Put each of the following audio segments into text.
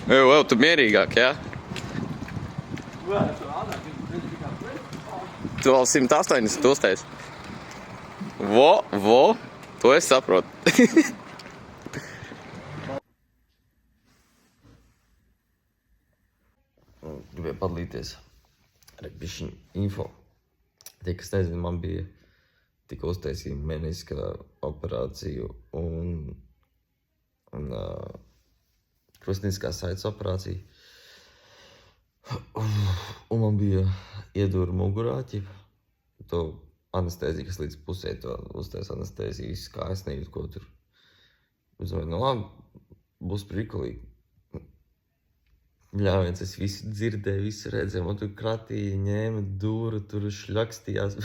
Vēl tu mierīgāk, jā? Tu vēl 180 uztais. Vo, to es saprotu. Gribēju padalīties ar bišķiņu info. Tie, kas nezinu, man bija tik uztaisīja meniska operāciju un krustniskā saites operācija. Un man bija iedūra mugurā, to anestēziju, kas līdz pusē to uztais anestēziju, viss kā es nejūtu, ko tur. Es domāju, nu labi, būs prikulīgi. Ļāviens, es visu dzirdēju, visu redzēju, man tur kratīja, ņēma dūru, tur šļakstījās.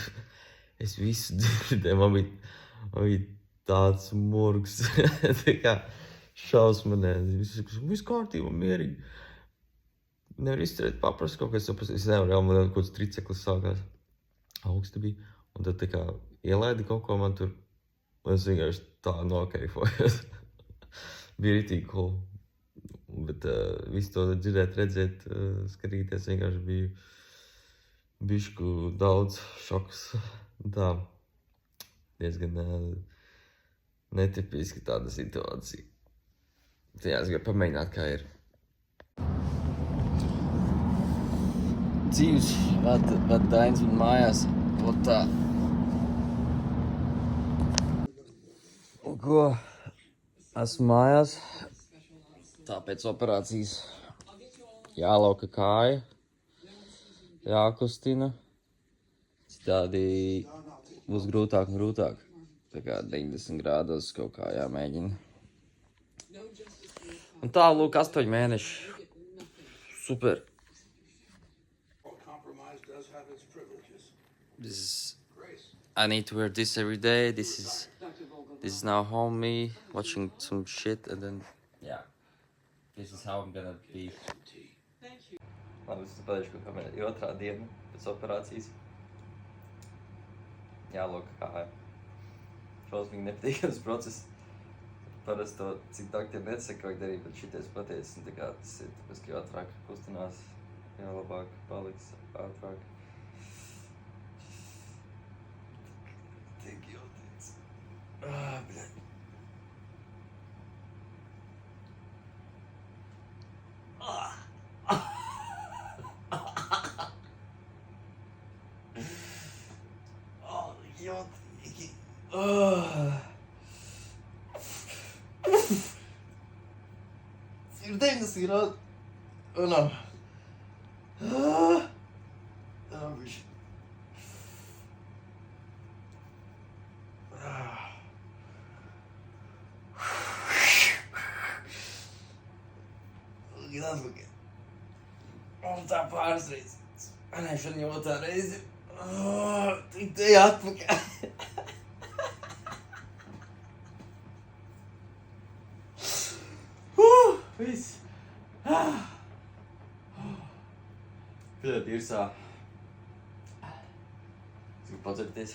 Es visu dzirdēju, man bija tāds murgs, tā kā šausmanēs, viss kārtībā, mierīgi. Nevar izturēt paprast kaut kas, es nevaru, man kaut kāds triceklis sākās. Augsti bija, un tad tā kā ielaida kaut ko man tur, un es vienkārši tā nokaifojos. Bija ritīgi cool. Bet visu to dzirdēt, redzēt, skatīties vienkārši bija bišku daudz šoks. Tā diezgan netipiski tāda situācija. Jā, es gribu pamēģināt, kā ir. Dzīves vada Dainis un mājās. Un tā. Un ko? Esmu mājās. Tā pēc operācijas jālauka kāja, jākustina. Citādi būs grūtāk un grūtāk. Tā kā 90 grādos kaut kā jāmēģina. Un tā, lūk, 8 mēneši. Super. I need to wear this every day. This is now home me watching some shit and then, yeah. This is how I'm gonna be. Labi, es pateikšu, ka man ir otrā diena pēc operācijas. Jālūk kāja. Šausmīgi nepatīkams process. Parasti to cik doktori nesaka, vajag darīt, bet šitais pateicis. Tā kā tas ir tāpēc, ka jo ātrāk kustinās, jo labāk paliks ātrāk. Tik jūtīts. Bļaļ. Jotīgi. Ir 90 grādi. Nav. Bišķi. Atpakaļ. Un tā pāris reizes. Nē, šodien jau otrā reize. Te atpakaļ. Viss. Pļaļ, irsā. Es gribu padzerties.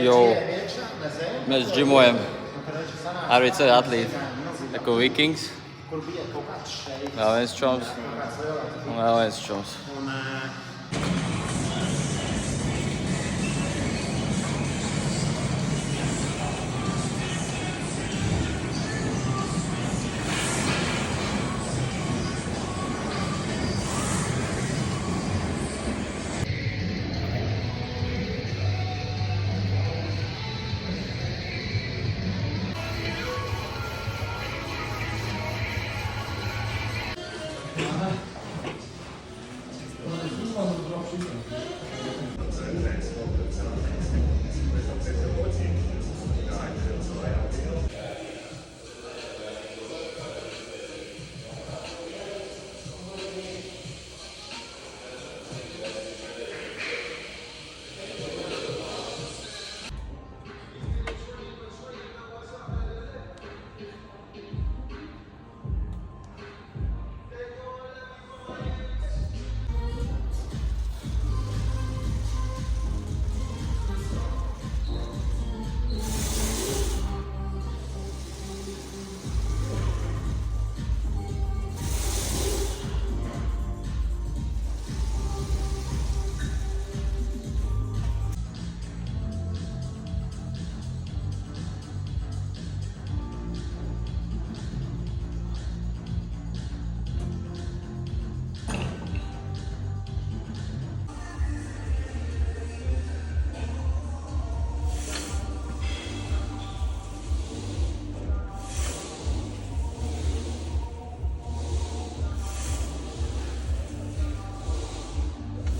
Jo, mēs džimojam. Arvids arī atlīt. Eko Vikings. kur bija kaut kāds šeit. Vēl viens čoms. Kaut kāds lielāks. Un vēl viens čoms. Un,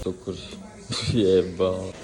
Cukurs. Jebal.